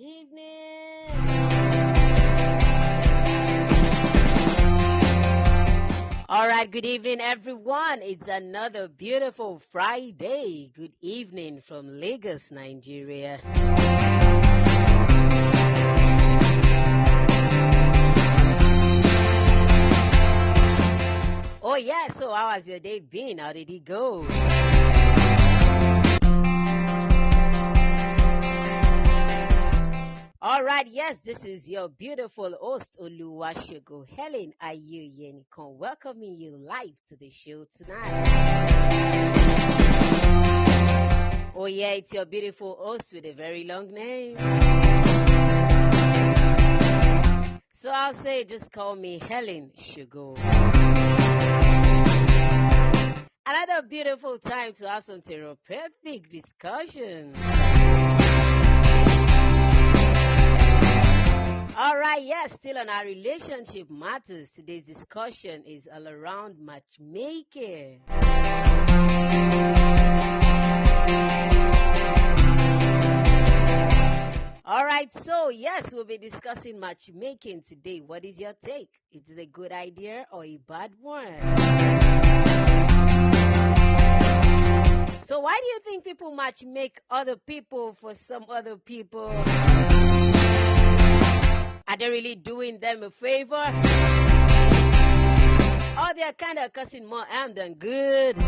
evening. All right, good evening, everyone. It's another beautiful Friday. Good evening from Lagos, Nigeria. Oh, yeah, so how has your day been? How did it go? All right, yes, this is your beautiful host, Oluwashego Helen Ayu Yenikon, welcoming you live to the show tonight. Oh, yeah, it's your beautiful host with a very long name. So I'll say, just call me Helen Shugo. Another beautiful time to have some therapeutic discussion. All right, yes, still on our relationship matters. Today's discussion is all around matchmaking. All right, so yes, we'll be discussing matchmaking today. What is your take? Is it a good idea or a bad one? So why do you think people matchmake other people for some other people? Are they really doing them a favor? Or they're kind of causing more harm than good?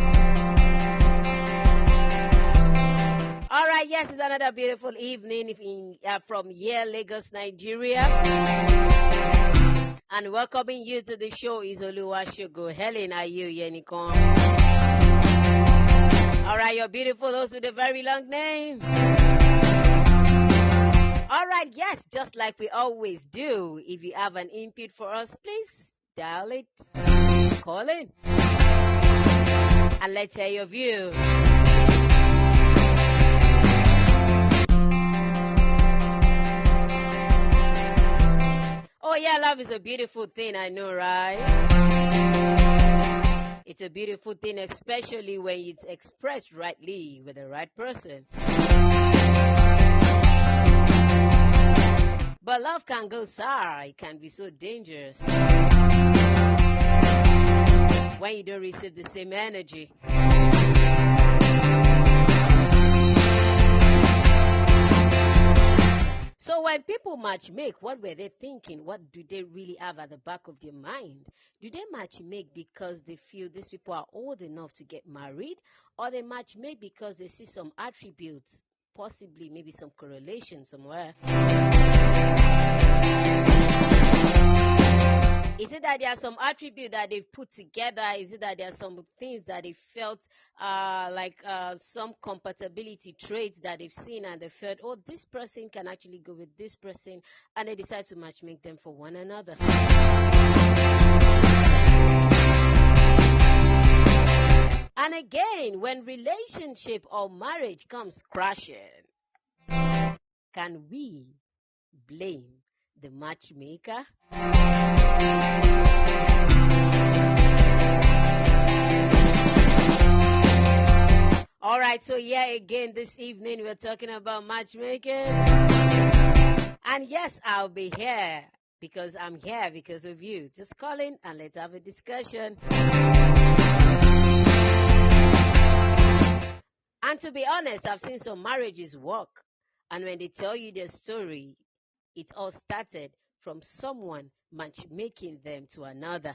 All right, yes, it's another beautiful evening from here, Lagos, Nigeria. And welcoming you to the show is Oluwashego Helen Ayu Yenikon. All right, your beautiful host with a very long name. All right, yes, just like we always do, if you have an input for us, please dial it, call in, and let's hear your view. Oh yeah, love is a beautiful thing, I know, right? It's a beautiful thing, especially when it's expressed rightly with the right person. But love can go sour. It can be so dangerous when you don't receive the same energy. So when people matchmake, what were they thinking? What do they really have at the back of their mind? Do they matchmake because they feel these people are old enough to get married? Or they matchmake because they see some attributes, possibly maybe some correlation somewhere? Is it that there are some attributes that they've put together? Is it that there are some things that they felt some compatibility traits that they've seen and they felt, oh, this person can actually go with this person, and they decide to matchmake them for one another? And again, when relationship or marriage comes crashing, can we blame the matchmaker? All right, so yeah, again this evening we're talking about matchmaking. And yes, I'll be here because I'm here because of you. Just call in and let's have a discussion. And to be honest, I've seen some marriages work. And when they tell you their story, it all started from someone matchmaking them to another.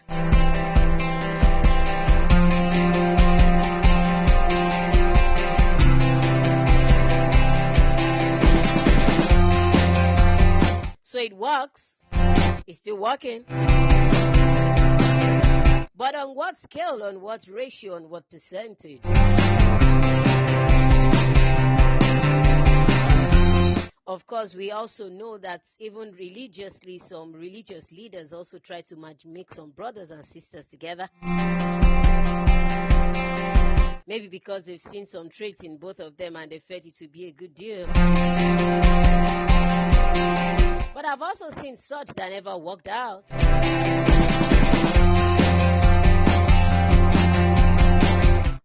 So it works. It's still working. But on what scale, on what ratio, on what percentage? Of course, we also know that even religiously, some religious leaders also try to matchmake some brothers and sisters together. Maybe because they've seen some traits in both of them and they felt it would be a good deal. But I've also seen such that never worked out.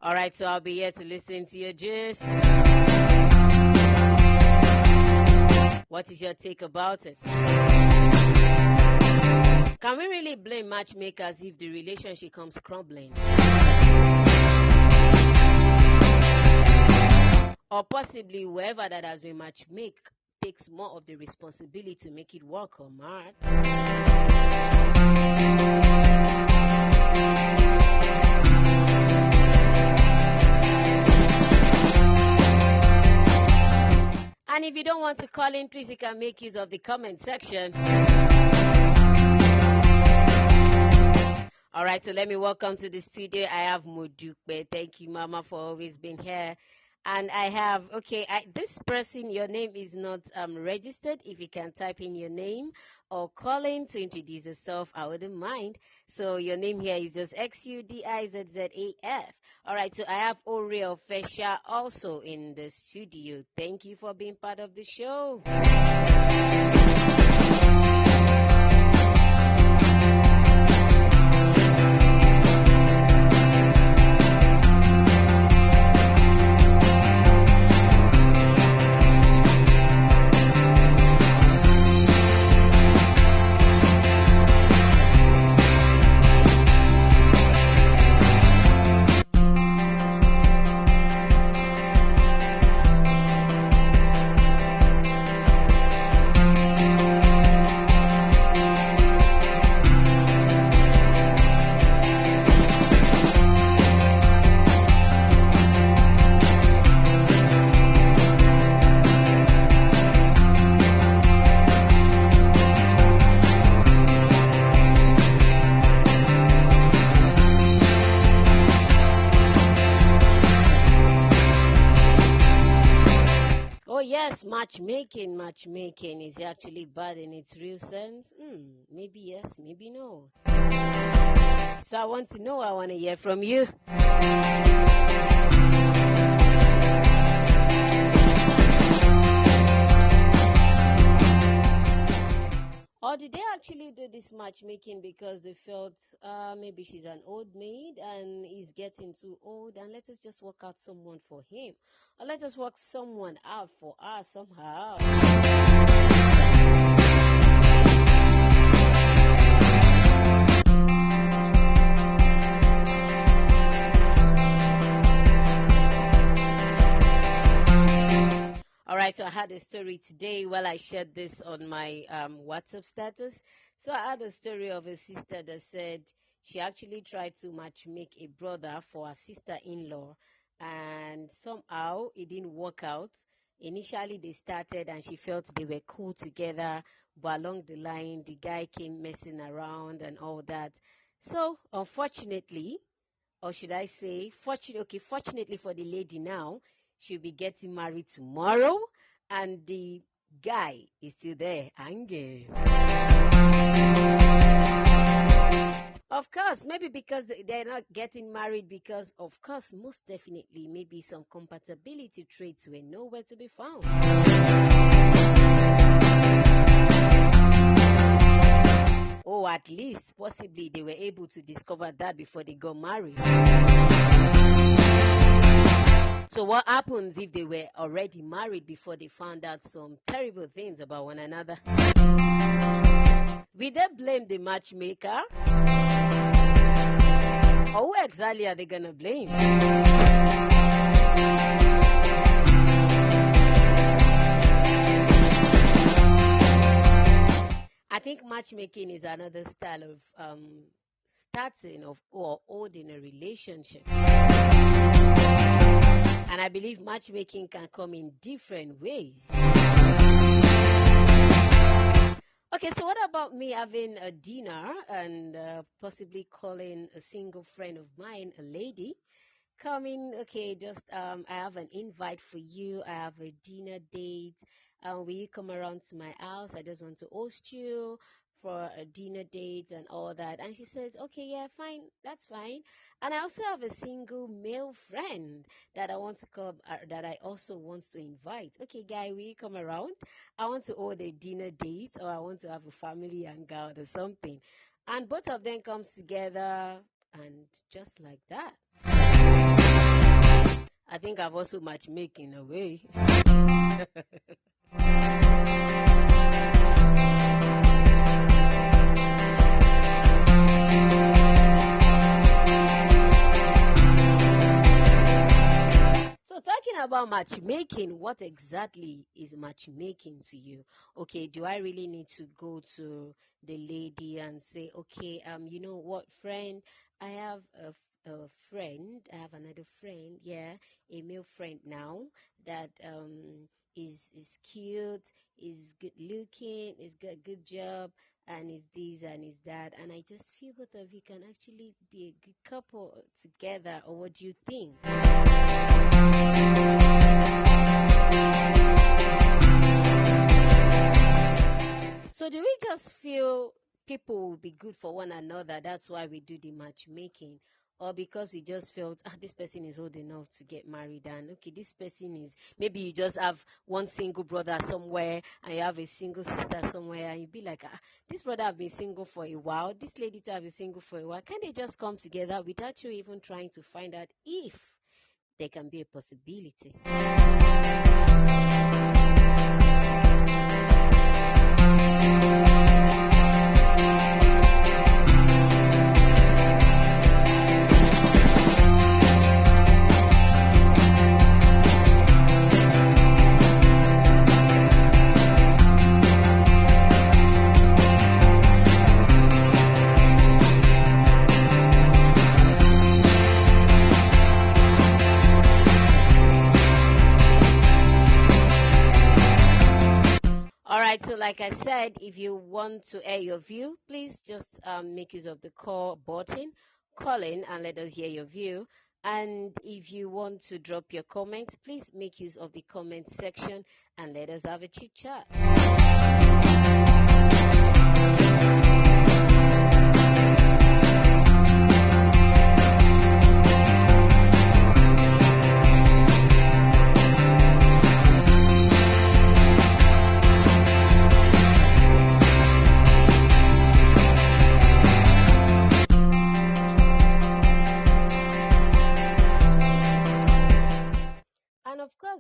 All right, so I'll be here to listen to your gist. What is your take about it? Can we really blame matchmakers if the relationship comes crumbling? Or possibly whoever that has been matchmake takes more of the responsibility to make it work or not? And if you don't want to call in, please you can make use of the comment section. All right, so let me welcome to the studio. I have Modupe. Thank you, Mama, for always being here. And I have, this person, your name is not registered. If you can type in your name or call in to introduce yourself, I wouldn't mind. So your name here is just XUDIZZAF. All right, so I have Oreo Fesha also in the studio. Thank you for being part of the show. Matchmaking is actually bad in its real sense. Maybe yes, maybe no. So I want to hear from you. Or did they actually do this matchmaking because they felt maybe she's an old maid and he's getting too old and let us just work out someone for him? Or let us work someone out for us somehow. All right, so I had a story today while I shared this on my WhatsApp status. So I had a story of a sister that said she actually tried to matchmake a brother for her sister-in-law, and somehow it didn't work out. Initially, they started and she felt they were cool together, but along the line, the guy came messing around and all that. So, unfortunately, or should I say, fortunately for the lady now, she'll be getting married tomorrow, and the guy is still there, hanging. Of course, maybe because they're not getting married because, of course, most definitely, maybe some compatibility traits were nowhere to be found. Or at least, possibly, they were able to discover that before they got married. So what happens if they were already married before they found out some terrible things about one another? Will they blame the matchmaker? Or who exactly are they going to blame? I think matchmaking is another style of starting of or holding a relationship. And I believe matchmaking can come in different ways. Okay, so what about me having a dinner and possibly calling a single friend of mine, a lady, coming, I have an invite for you. I have a dinner date. Will you come around to my house? I just want to host you for a dinner date and all that. And she says, okay, yeah, fine, that's fine. And I also have a single male friend that I want to come, that I also want to invite. Okay, guy, will you come around? I want to hold a dinner date, or I want to have a family hangout or something. And both of them comes together, and just like that. I think I've also matchmaking in a way. about matchmaking, what exactly is matchmaking to you? Okay, do I really need to go to the lady and say, okay, you know what, friend, I have a friend, I have another friend, yeah, a male friend now that is cute, is good looking, is got a good job, and is this and is that, and I just feel both of you can actually be a good couple together, or what do you think? So do we just feel people will be good for one another? That's why we do the matchmaking. Or because we just felt, this person is old enough to get married, and okay, this person is, maybe you just have one single brother somewhere and you have a single sister somewhere, and you be like, this brother have been single for a while, this lady too have been single for a while. Can they just come together without you even trying to find out if there can be a possibility? So like I said, if you want to air your view, please just make use of the call button, call in and let us hear your view. And if you want to drop your comments, please make use of the comment section and let us have a chit chat.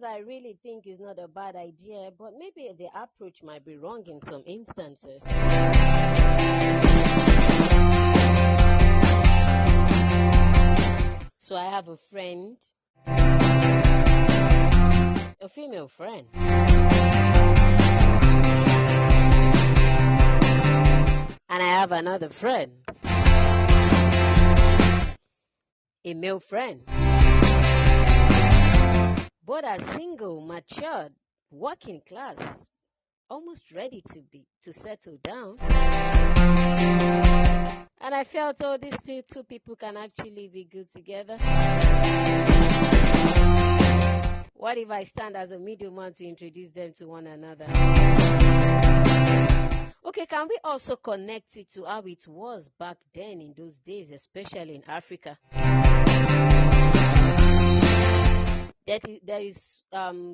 I really think it's not a bad idea, but maybe the approach might be wrong in some instances. So I have a friend, a female friend. And I have another friend, a male friend. Both are single, matured, working class, almost ready to settle down. And I felt, these two people can actually be good together. What if I stand as a middleman to introduce them to one another? Okay, can we also connect it to how it was back then in those days, especially in Africa? There is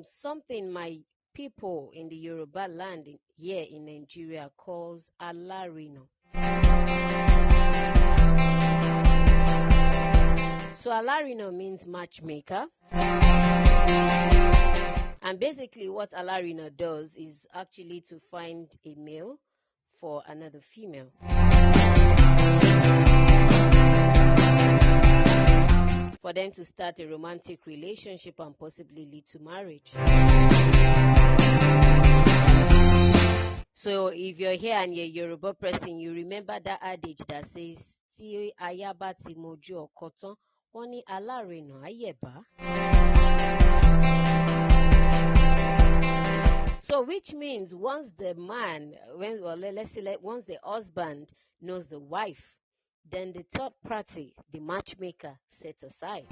something my people in the Yoruba land here in Nigeria calls Alarino. So Alarino means matchmaker. And basically what Alarino does is actually to find a male for another female. For them to start a romantic relationship and possibly lead to marriage. So if you're here and you're a Yoruba person, you remember that adage that says, Tí ayaba ti mojú ọkọ tán, wọ́n ní alárinà ayẹ̀bá. So which means once the man, once the husband knows the wife, then the third party, the matchmaker, sets aside.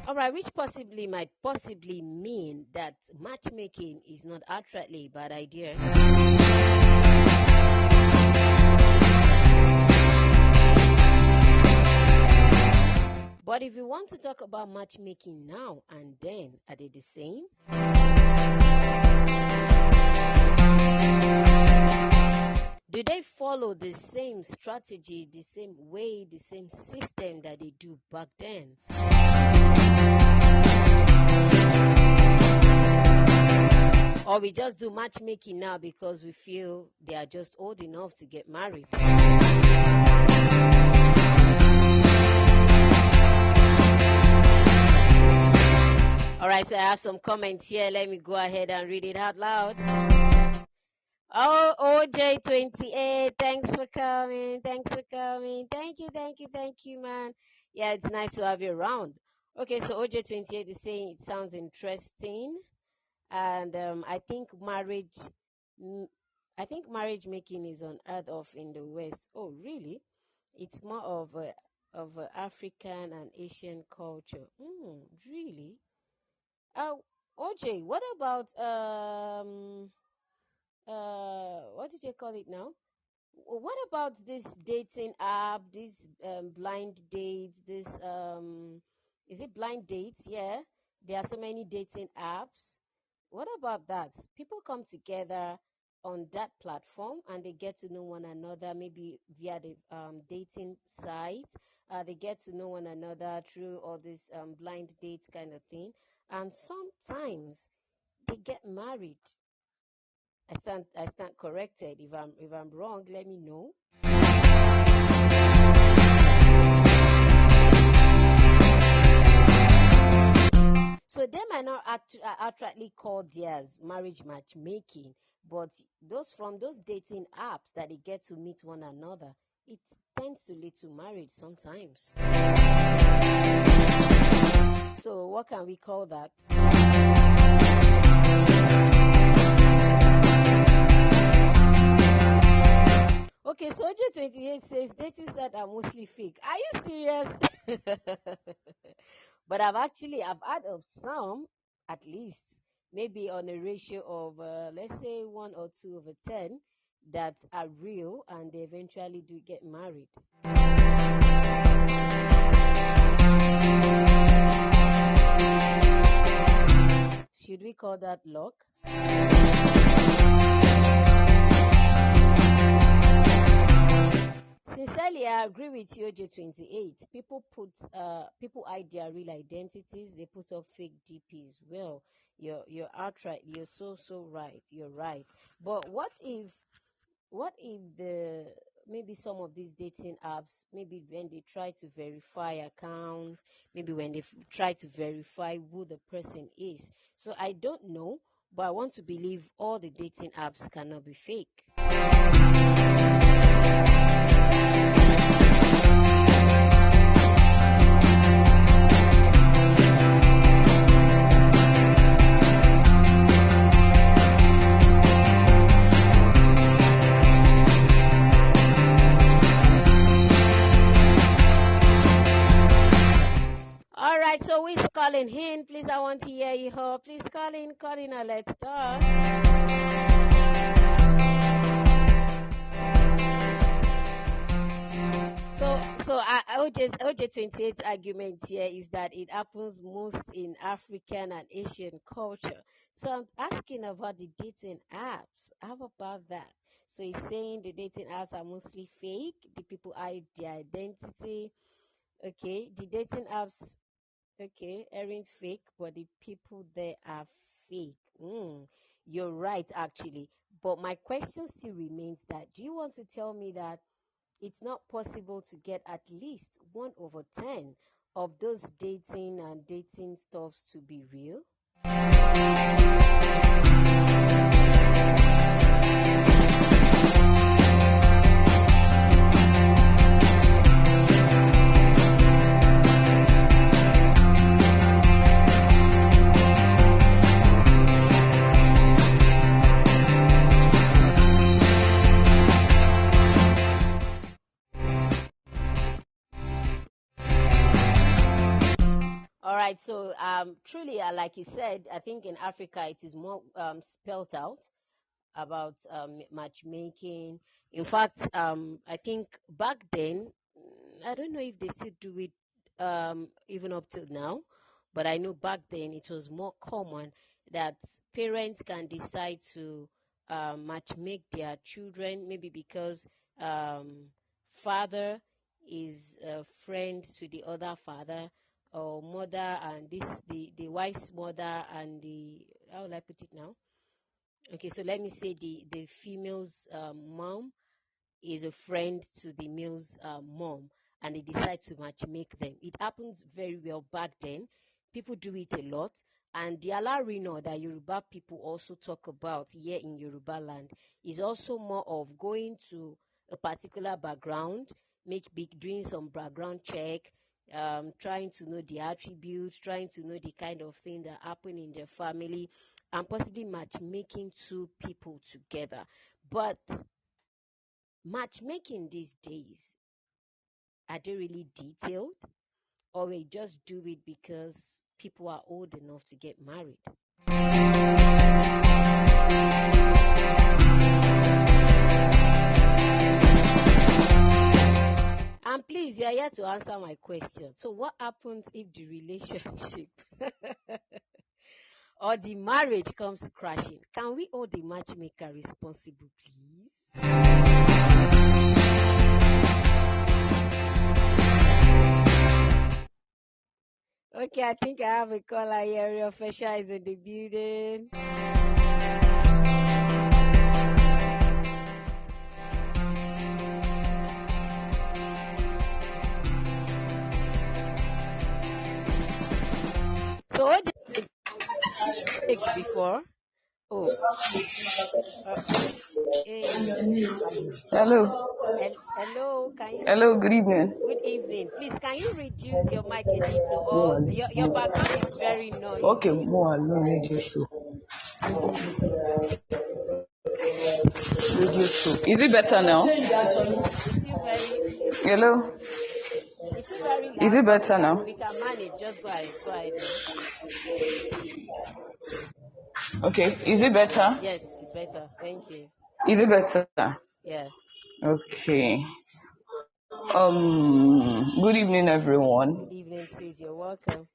Alright, which might possibly mean that matchmaking is not outrightly a bad idea. But if you want to talk about matchmaking now and then, are they the same? Do they follow the same strategy, the same way, the same system that they do back then? Or we just do matchmaking now because we feel they are just old enough to get married? right, so I have some comments here. Let me go ahead and read it out loud. Oh, OJ28, thanks for coming. Thanks for coming. Thank you, man. Yeah, it's nice to have you around. Okay, so OJ28 is saying it sounds interesting, and mm, I think marriage making is unheard of in the West. Oh, really? It's more of a African and Asian culture. Really? Uh, OJ, what about what did you call it now? What about this dating app, this blind dates, this is it blind dates? Yeah, there are so many dating apps. What about that? People come together on that platform and they get to know one another, maybe via the dating site. They get to know one another through all this blind dates kind of thing, and sometimes they get married. I stand corrected. If I'm wrong, let me know. So they might not outrightly call theirs marriage matchmaking, but those dating apps that they get to meet one another, it tends to lead to marriage sometimes. So what can we call that? Okay, so OJ28 says dating sites are mostly fake. Are you serious? But I've heard of some, at least, maybe on a ratio of let's say 1 or 2/10, that are real and they eventually do get married. Should we call that luck? Sincerely, I agree with you, OJ28. People hide their real identities. They put up fake DPs. Well, you're outright. You're so right. You're right. But what if the maybe some of these dating apps, maybe when they try to verify accounts, maybe when they try to verify who the person is. So I don't know, but I want to believe all the dating apps cannot be fake. All right, so who's calling in? Please, I want to hear you. Please call in, and let's start. OJ28's argument here is that it happens most in African and Asian culture. So I'm asking about the dating apps. How about that? So he's saying the dating apps are mostly fake. The people hide their identity. Okay, the dating apps, okay, aren't fake, but the people there are fake. You're right, actually. But my question still remains that do you want to tell me that it's not possible to get at least 1/10 of those dating and dating stuffs to be real? All right, so truly, like you said, I think in Africa it is more spelt out about matchmaking. In fact, I think back then, I don't know if they still do it even up till now, but I know back then it was more common that parents can decide to matchmake their children, maybe because father is a friend to the other father, or mother and the wife's mother and the, how will I put it now? Okay, so let me say the female's mom is a friend to the male's mom, and they decide to match make them. It happens very well back then. People do it a lot, And the Alarino that Yoruba people also talk about here in Yoruba land is also more of going to a particular background, doing some background check, trying to know the attributes, trying to know the kind of thing that happen in their family, and possibly matchmaking two people together. But matchmaking these days, are they really detailed? Or we just do it because people are old enough to get married? And please, you are here to answer my question. So, what happens if the relationship or the marriage comes crashing? Can we hold the matchmaker responsible, please? Okay, I think I have a caller here. Real Fesha is in the building. So what did you take before? Oh. Hey. Hello. Hello, can you? Hello, good evening. Good evening. Please, can you reduce your mic a little? Or your background is very noisy. Okay, more alone radio show. Radio show. Is it better now? It's still very. Hello. It's still very loud. Is it better now? We can manage. Just go ahead. Go ahead. Okay. Is it better? Yes, it's better. Thank you. Is it better? Yeah. Okay. Good evening, everyone. Good evening, please. You're welcome.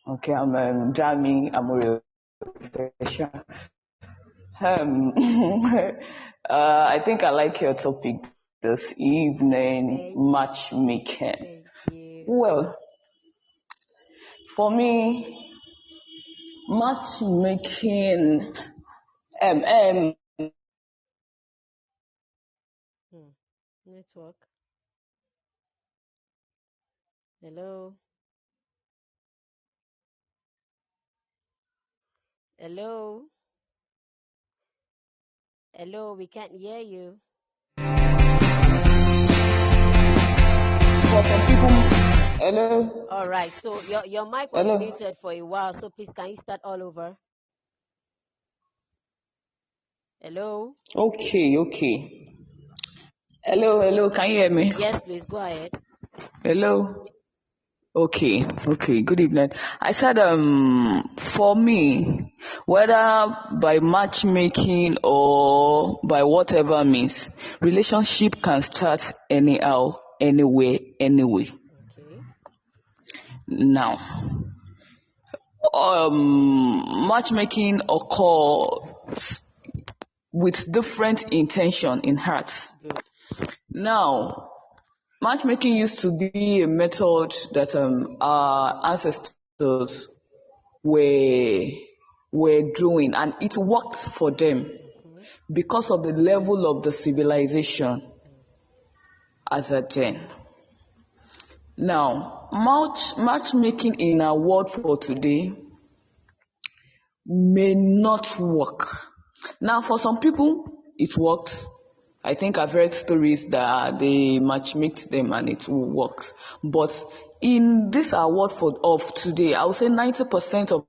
Okay, I'm Jami Amore. I think I like your topic this evening, matchmaking. Thank you. Well, for me, matchmaking, Network. Hello. Hello. Hello, we can't hear you. For some people, hello. All right. So your mic was muted for a while. So please, can you start all over? Hello. Okay. Hello. Can you hear me? Yes, please go ahead. Hello. Okay. Good evening. I said, for me, whether by matchmaking or by whatever means, relationship can start anyhow, anywhere, anyway. Okay. Now, matchmaking occurs with different intention in heart. Good. Now, matchmaking used to be a method that our ancestors were doing, and it worked for them because of the level of the civilization as a then. Now, matchmaking in our world for today may not work. Now, for some people, it works. I think I've read stories that they matchmake them and it will work. But in this our world of today, I would say 90% of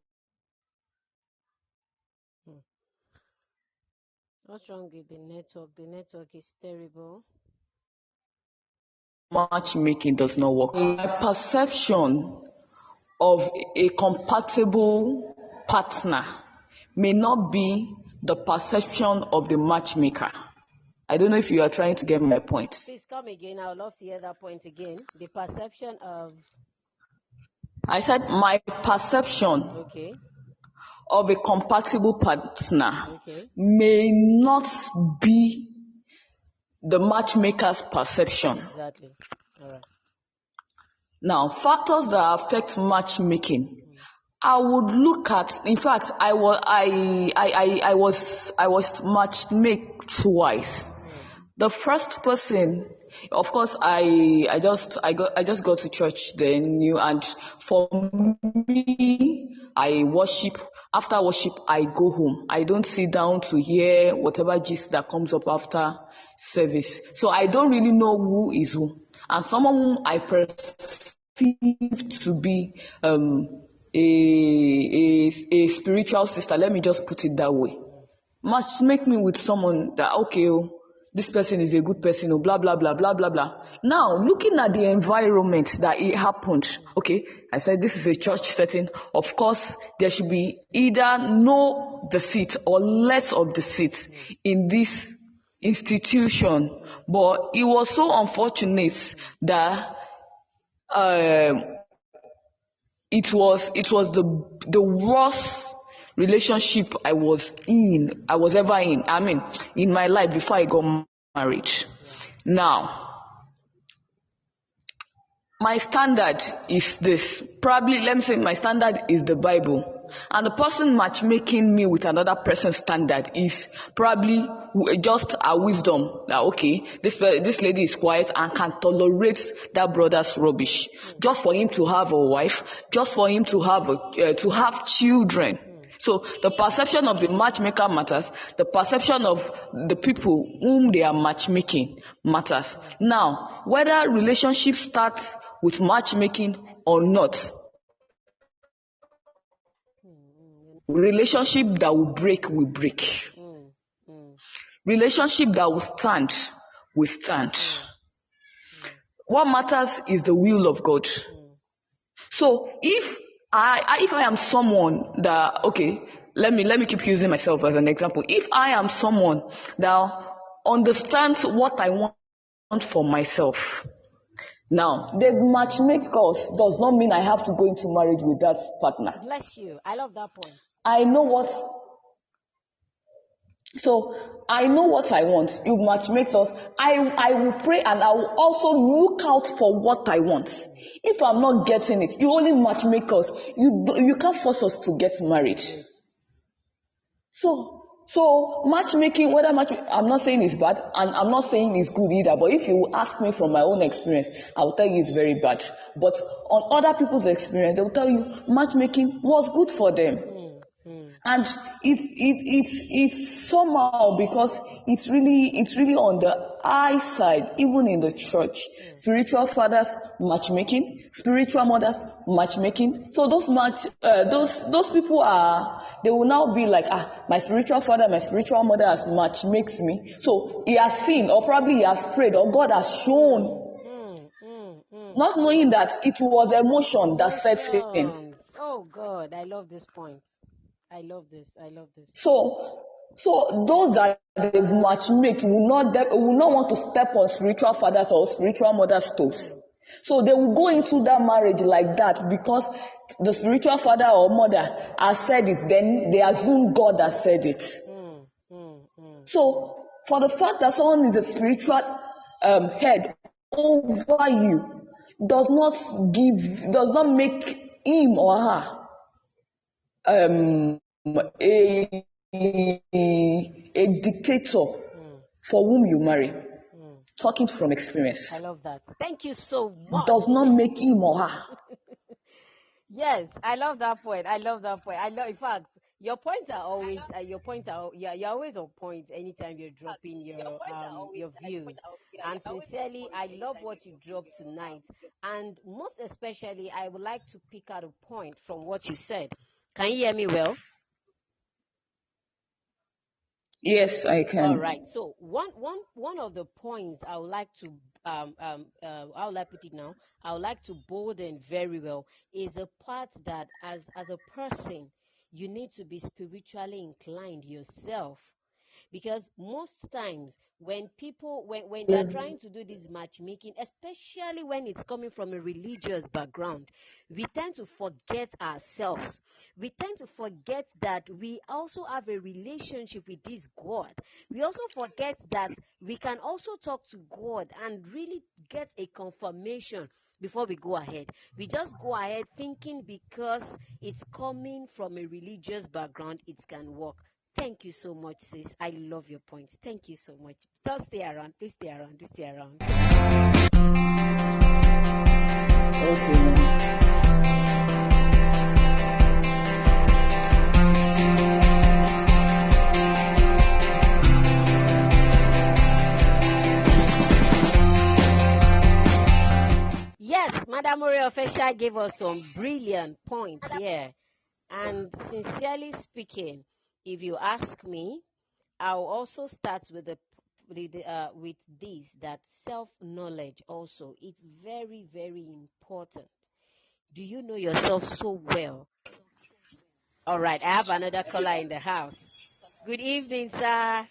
What's wrong with the network? The network is terrible. matchmaking does not work. My perception of a compatible partner may not be the perception of the matchmaker. I don't know if you are trying to get my point. Please come again. I would love to hear that point again. The perception of... I said my perception of a compatible partner may not be the matchmaker's perception. Exactly. All right. Now, factors that affect matchmaking, I would look at. In fact, I was matchmade twice. The first person, of course, I just got to church then, and for me, I worship. After worship, I go home. I don't sit down to hear whatever gist that comes up after service. So I don't really know who is who. And someone whom I perceive to be a spiritual sister, let me just put it that way, must make me with someone that, okay, this person is a good person, blah blah blah blah blah blah. Now, looking at the environment that it happened, okay, I said this is a church setting. Of course, there should be either no deceit or less of deceit in this institution. But it was so unfortunate that it was the worst relationship I was ever in. I mean, in my life before I got married. Now, my standard is this. Probably, let me say, my standard is the Bible. And the person matchmaking me with another person's standard is probably just a wisdom that, okay, this lady is quiet and can tolerate that brother's rubbish, just for him to have a wife, just for him to have children. So the perception of the matchmaker matters. The perception of the people whom they are matchmaking matters. Now, whether relationship starts with matchmaking or not, relationship that will break will break. Relationship that will stand. What matters is the will of God. So if I am someone that, okay, let me keep using myself as an example. If I am someone that understands what I want for myself, now the matchmake us does not mean I have to go into marriage with that partner. Bless you. I love that point. I know what I want. You matchmake us. I will pray and I will also look out for what I want. If I'm not getting it, you only matchmake us. You can't force us to get married. So matchmaking, I'm not saying it's bad, and I'm not saying it's good either. But if you ask me from my own experience, I will tell you it's very bad. But on other people's experience, they will tell you matchmaking was good for them. And it's somehow, because it's really on the high side, even in the church. Spiritual fathers matchmaking, spiritual mothers matchmaking. So those people they will now be like, my spiritual father, my spiritual mother has matchmakes me. So he has seen, or probably he has prayed, or God has shown, not knowing that it was emotion that set him. Oh God, I love this point. I love this. So those that they've matchmake will not want to step on spiritual fathers or spiritual mothers' toes. So they will go into that marriage like that because the spiritual father or mother has said it. Then they assume God has said it. So for the fact that someone is a spiritual head over you does not make him or her a dictator for whom you marry. Talking from experience. I love that. Thank you so much. Does not make him or her. Yes, I love that point. In fact, your points are always you're always on point anytime you're dropping your views. And sincerely, I love what you dropped tonight. And most especially, I would like to pick out a point from what you said. Can you hear me well? Yes, I can. All right. So one of the points I would like to how will I put it now? I would like to bolden very well is a part that as a person you need to be spiritually inclined yourself. Because most times when they're trying to do this matchmaking, especially when it's coming from a religious background, we tend to forget ourselves. We tend to forget that we also have a relationship with this God. We also forget that we can also talk to God and really get a confirmation before we go ahead. We just go ahead thinking because it's coming from a religious background, it can work. Thank you so much, sis. I love your point. Thank you so much. Just stay around. Please stay around. Please stay around. Okay. Yes, Madam Ore Official gave us some brilliant points here. And sincerely speaking, if you ask me, I'll also start with with this, that self-knowledge also. It's very, very important. Do you know yourself so well? All right, I have another caller in the house. Good evening, sir.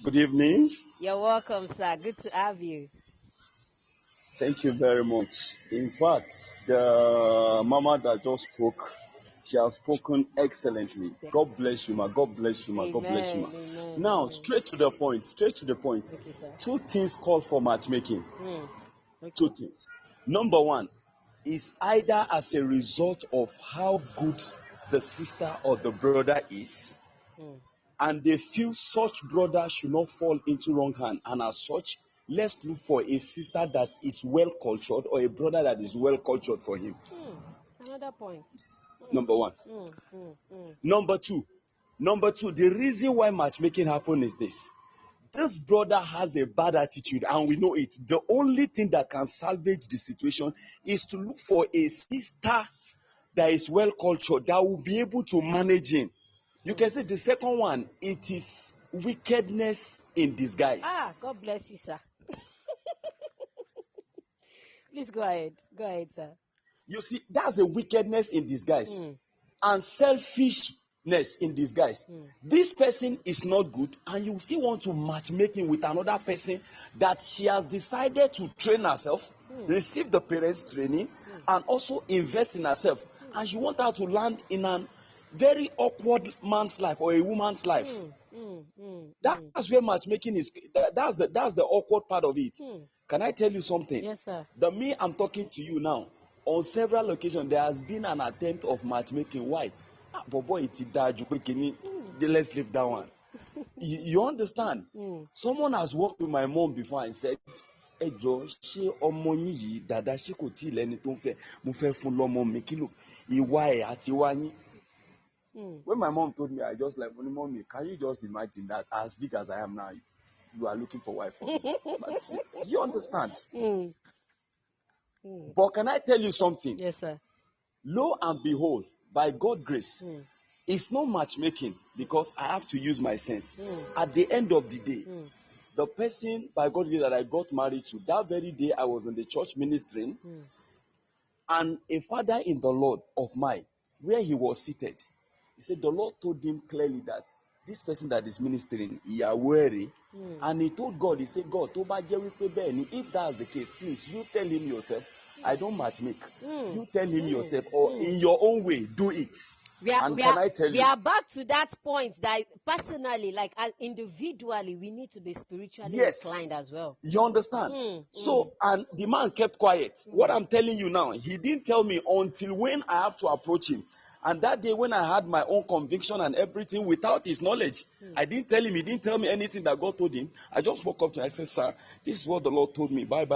Good evening. You're welcome, sir. Good to have you. Thank you very much. In fact, the mama that just spoke, she has spoken excellently. God bless you, ma. God bless you, ma. God bless you, ma. Amen. Now, Amen. straight to the point. Straight to the point. Okay, sir. Two things call for matchmaking. Okay. Two things. Number one is either as a result of how good the sister or the brother is, and they feel such brother should not fall into wrong hand, and as such, let's look for a sister that is well cultured or a brother that is well cultured for him. Another point. Number one. Number two, the reason why matchmaking happens is this. This brother has a bad attitude and we know it. The only thing that can salvage the situation is to look for a sister that is well cultured, that will be able to manage him. You can say the second one, it is wickedness in disguise. God bless you, sir. Please go ahead. Go ahead, sir. You see, that's a wickedness in disguise and selfishness in disguise. This person is not good and you still want to matchmake him with another person that she has decided to train herself, receive the parents' training, and also invest in herself. And you want her to land in a very awkward man's life or a woman's life. That's where matchmaking is. That's the awkward part of it. Can I tell you something? Yes, sir. I'm talking to you now. On several occasions, there has been an attempt of matchmaking. Why? Let's leave that one. You understand? Someone has worked with my mom before and said, when my mom told me, I just like, mommy, can you just imagine that as big as I am now, you are looking for wife for me? You understand? But can I tell you something? Yes, sir. Lo and behold, by God's grace, it's not matchmaking because I have to use my sense. At the end of the day, the person by God's grace that I got married to, that very day I was in the church ministering, and a father in the Lord of mine, where he was seated, he said the Lord told him clearly that this person that is ministering, he are weary, and he told God, he said, God, if that's the case, please, you tell him yourself, I don't matchmake. You tell him yourself, or in your own way, do it. We are back to that point that personally, like individually, we need to be spiritually inclined as well. You understand? So, and the man kept quiet. What I'm telling you now, he didn't tell me until when I have to approach him. And that day when I had my own conviction and everything without his knowledge, I didn't tell him, he didn't tell me anything that God told him. I just woke up to him, I said, sir, this is what the Lord told me, bye.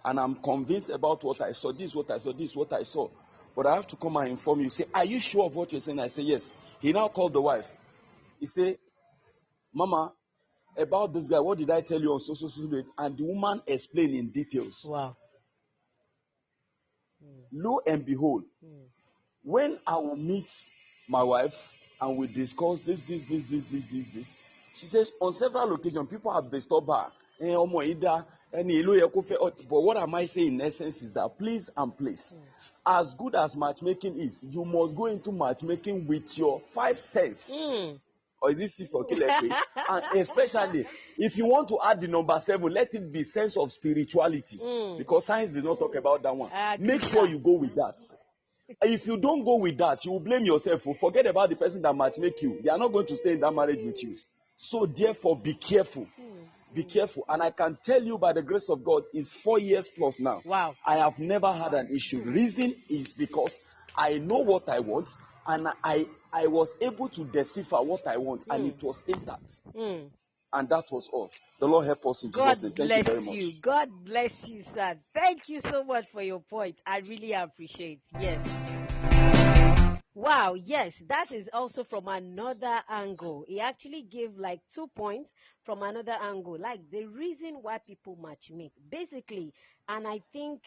And I'm convinced about what I saw, this is what I saw, this is what I saw. But I have to come and inform you. Say, are you sure of what you're saying? I say, yes. He now called the wife. He said, Mama, about this guy, what did I tell you on so? And the woman explained in details. Wow. Lo and behold, when I will meet my wife and we discuss this, she says on several occasions, people have disturbed her. But what am I saying in essence is that please and please, as good as matchmaking is, you must go into matchmaking with your 5 sense. Or is it 6 or 11? And especially if you want to add the number 7, let it be sense of spirituality. Because science does not talk about that one. Make sure you go with that. If you don't go with that, you will blame yourself. Forget about the person that matchmake you. They are not going to stay in that marriage with you. So therefore, be careful. Be careful. And I can tell you by the grace of God, it's 4 years plus now. Wow. I have never had an issue. Reason is because I know what I want, and I was able to decipher what I want, and it was intact. And that was all. The Lord help us in Jesus' name. Thank you very much. God bless you, sir. Thank you so much for your point. I really appreciate. Yes. Wow, yes, that is also from another angle. He actually gave like 2 points from another angle, like the reason why people matchmake, basically. And I think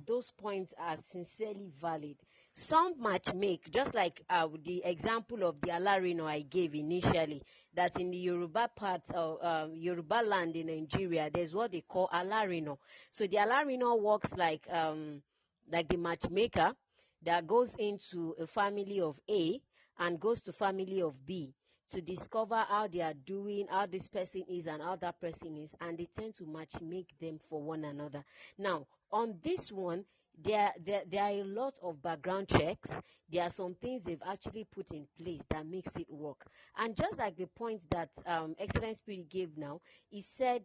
those points are sincerely valid. Some matchmake, just like the example of the Alarino I gave initially, that in the Yoruba part of Yoruba land in Nigeria, there's what they call Alarino. So the Alarino works like the matchmaker that goes into a family of A and goes to family of B to discover how they are doing, how this person is and how that person is, and they tend to match make them for one another. Now, on this one, there are a lot of background checks. There are some things they've actually put in place that makes it work. And just like the point that Excellent Spirit gave now, he said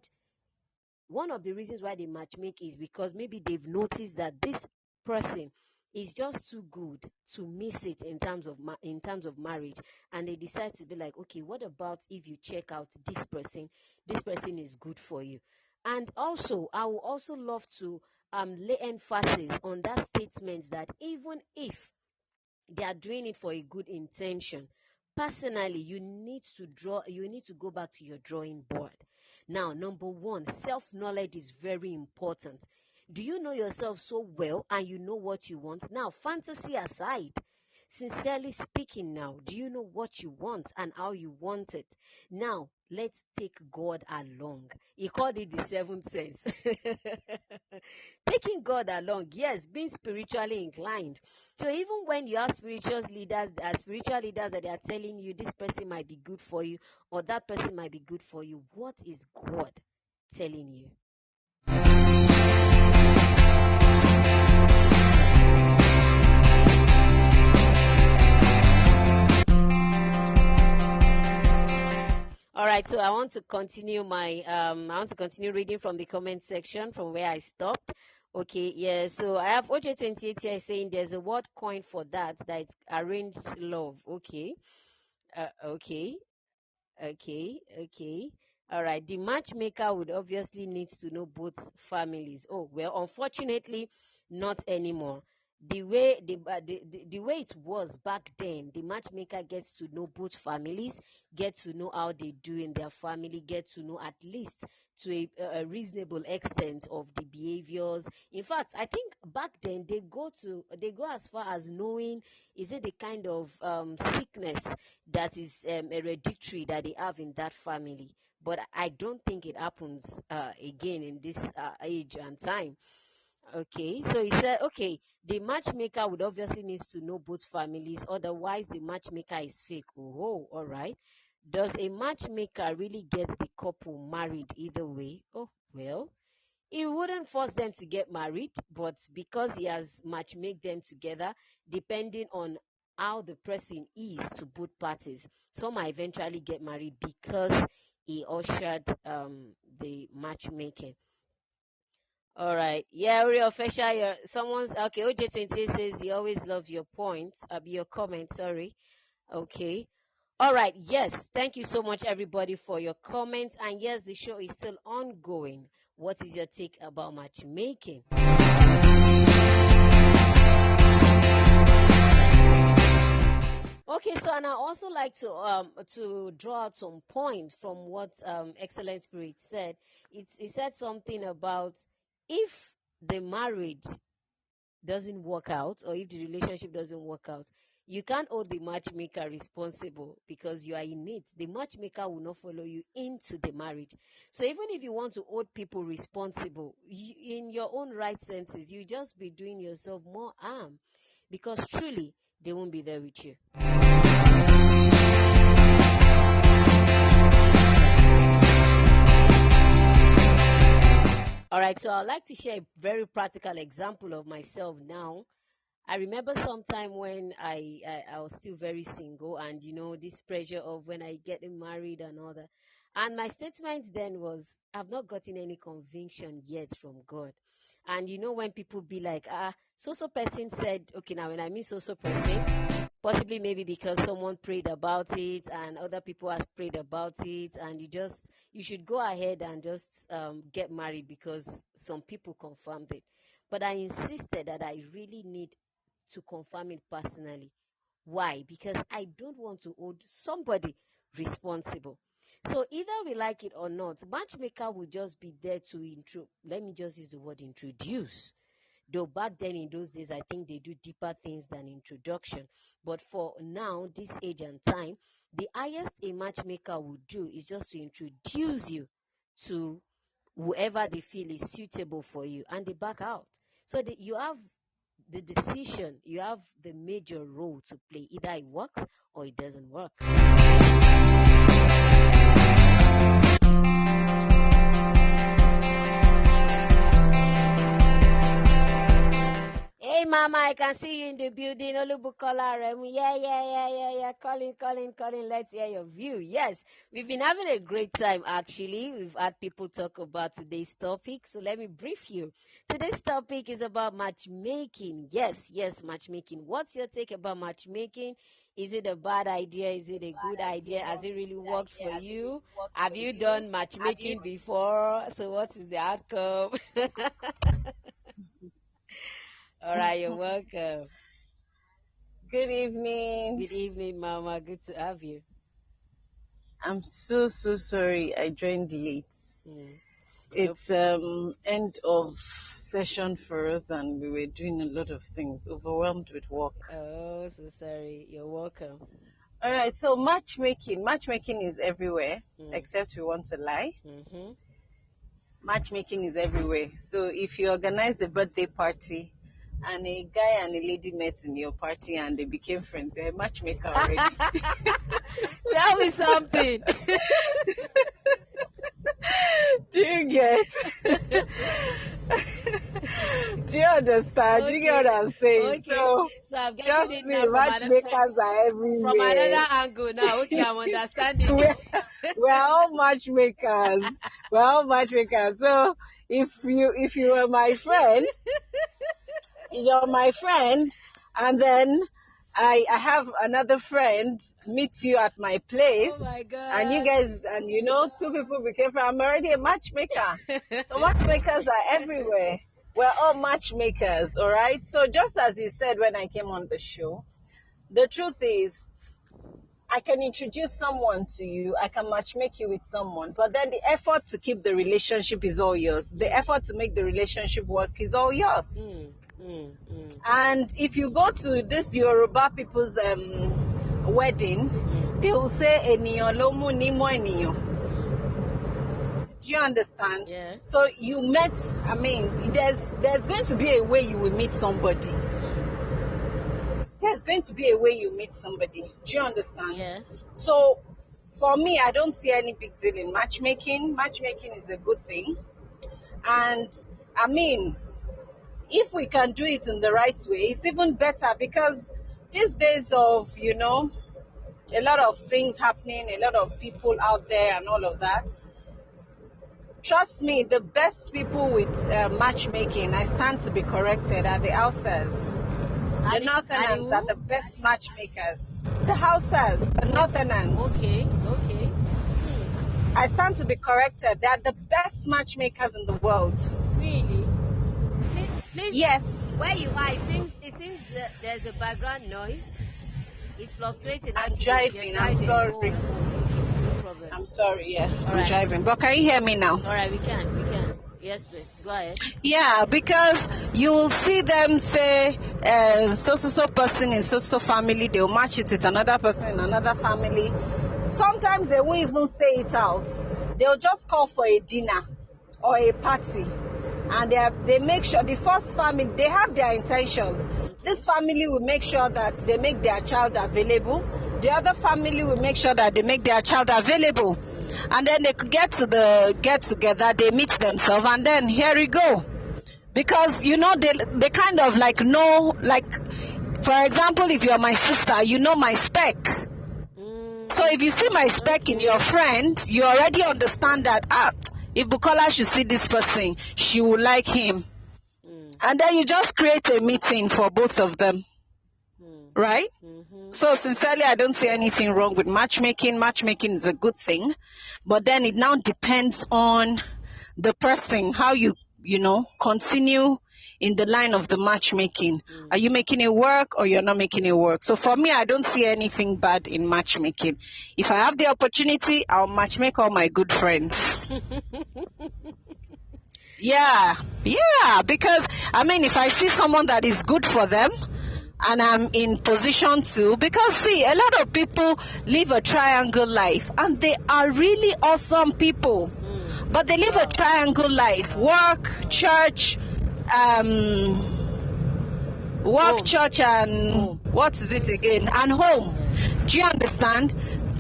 one of the reasons why they matchmake is because maybe they've noticed that this person is just too good to miss it in terms of marriage, and they decide to be like, okay, what about if you check out this person is good for you. And also I would also love to lay emphasis on that statement that even if they are doing it for a good intention, personally you need to go back to your drawing board. Now, number one, self-knowledge is very important. Do you know yourself so well and you know what you want? Now, fantasy aside, sincerely speaking, now, do you know what you want and how you want it? Now, let's take God along. He called it the seventh sense. Taking God along, yes, being spiritually inclined. So even when you have spiritual leaders that are telling you this person might be good for you or that person might be good for you, what is God telling you? All right, so I want to continue reading from the comment section from where I stopped. Okay, yeah, so I have OJ28 here saying there's a word coin for that it's arranged love. Okay. Okay. Okay. All right. The matchmaker would obviously need to know both families. Oh, well, unfortunately, not anymore. The way it was back then, the matchmaker gets to know both families, get to know how they do in their family, get to know at least to a reasonable extent of the behaviors. In fact, I think back then they go as far as knowing, is it the kind of sickness that is hereditary that they have in that family. But I don't think it happens again in this age and time. Okay, so he said, okay, the matchmaker would obviously needs to know both families, otherwise the matchmaker is fake. Oh, all right. Does a matchmaker really get the couple married either way? Oh, well, he wouldn't force them to get married, but because he has matchmake them together, depending on how the person is to both parties, some might eventually get married because he ushered the matchmaking. All right. Yeah, real official. Someone's okay. OJ28 says he always loves your points. Your comment. Sorry. Okay. All right. Yes. Thank you so much, everybody, for your comments. And yes, the show is still ongoing. What is your take about matchmaking? Okay, so and I also like to draw out some points from what Excellent Spirit said. It said something about if the marriage doesn't work out or if the relationship doesn't work out, you can't hold the matchmaker responsible because you are in it. The matchmaker will not follow you into the marriage. So even if you want to hold people responsible, in your own right senses, you just be doing yourself more harm because truly they won't be there with you. All right, so I'd like to share a very practical example of myself now. I remember sometime when I was still very single, and this pressure of when I get married and all that. And my statement then was, I've not gotten any conviction yet from God. And when people be like, so person said, okay, now when I mean so person, possibly maybe because someone prayed about it and other people have prayed about it, and you should go ahead and just get married because some people confirmed it. But I insisted that I really need to confirm it personally. Why? Because I don't want to hold somebody responsible. So either we like it or not, matchmaker will just be there to let me just use the word introduce. Though back then in those days, I think they do deeper things than introduction. But for now, this age and time, the highest a matchmaker would do is just to introduce you to whoever they feel is suitable for you, and they back out. So you have the decision, you have the major role to play. Either it works or it doesn't work. Hey, Mama, I can see you in the building. Olubukola Remu. Yeah. Calling. Let's hear your view. Yes, we've been having a great time, actually. We've had people talk about today's topic. So let me brief you. Today's topic is about matchmaking. Yes, matchmaking. What's your take about matchmaking? Is it a bad idea? Is it a good idea? Has it really worked for you? Have you done matchmaking before? So what is the outcome? All right, you're welcome. Good evening. Good evening, Mama. Good to have you. I'm so sorry I joined late. It's end of session for us and we were doing a lot of things, overwhelmed with work. Oh, so sorry. You're welcome. All right, so matchmaking is everywhere, except we want to lie. Mm-hmm. Matchmaking is everywhere. So if you organize a birthday party and a guy and a lady met in your party and they became friends, you're a matchmaker already. Tell me something. Do you get? Do you understand? Okay. Do you get what I'm saying? Okay. So I'm just getting me, it now matchmakers are everywhere. from another angle now. Okay, I'm understanding. We're all matchmakers. We're all matchmakers. So if you were my friend, you're my friend, and then I have another friend meet you at my place. Oh my God. And you guys, and two people became friends. I'm already a matchmaker. So matchmakers are everywhere. We're all matchmakers, all right? So just as you said when I came on the show, the truth is, I can introduce someone to you, I can matchmake you with someone, but then the effort to keep the relationship is all yours. The effort to make the relationship work is all yours. And if you go to this Yoruba people's wedding, they will say, "Eniyan lo mu ni mo eniyan." Do you understand? Yeah. So you met, there's going to be a way you will meet somebody. There's going to be a way you meet somebody. Do you understand? Yeah. So for me, I don't see any big deal in matchmaking. Matchmaking is a good thing. And if we can do it in the right way, it's even better, because these days of, a lot of things happening, a lot of people out there and all of that, trust me, the best people with matchmaking, I stand to be corrected, are the houses. The Northerners are the best matchmakers. The houses, the Northerners. Okay. I stand to be corrected. They are the best matchmakers in the world. Really? Please. Yes. Where you are, it seems that there's a background noise. It's fluctuating. I'm driving. I'm sorry. No problem. I'm sorry. Yeah, I'm right. driving. But can you hear me now? All right, we can. Yes, please. Go ahead. Yeah, because you will see them say, so person in so family, they'll match it with another person in another family. Sometimes they won't even say it out. They'll just call for a dinner or a party. And they make sure, the first family, they have their intentions. This family will make sure that they make their child available. The other family will make sure that they make their child available. And then they could get together, they meet themselves, and then here we go. Because, they kind of know, for example, if you're my sister, you know my spec. So if you see my spec in your friend, you already understand that, if Bukola should see this person, she will like him. And then you just create a meeting for both of them, right? So sincerely, I don't see anything wrong with matchmaking. Matchmaking is a good thing, but then it now depends on the person, how you continue in the line of the matchmaking. Are you making it work or you're not making it work? So for me, I don't see anything bad in matchmaking. If I have the opportunity, I'll matchmake all my good friends. Yeah, because I mean, if I see someone that is good for them and I'm in position to, because see, a lot of people live a triangle life and they are really awesome people, but they live a triangle life: work, church, church, and what is it again? And home. Do you understand?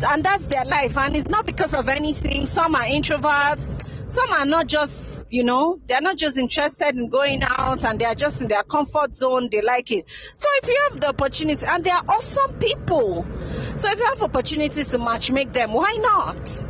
And that's their life, and it's not because of anything. Some are introverts, some are not just, they're not just interested in going out, and they are just in their comfort zone. They like it. So if you have the opportunity, and they are awesome people, so if you have opportunities to matchmake them, why not?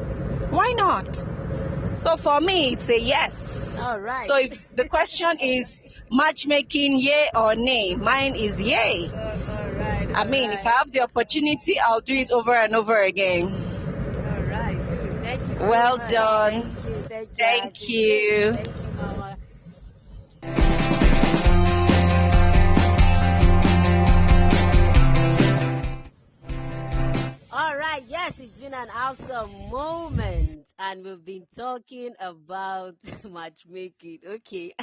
So for me, it's a yes. All right. So if the question is matchmaking, yay or nay, mine is yay. All right. I mean, if I have the opportunity, I'll do it over and over again. All right. Good. Thank you so Well much. done. Thank you. Thank you. Thank you, Mama. All right, yes, it's been an awesome moment, and we've been talking about matchmaking. Okay.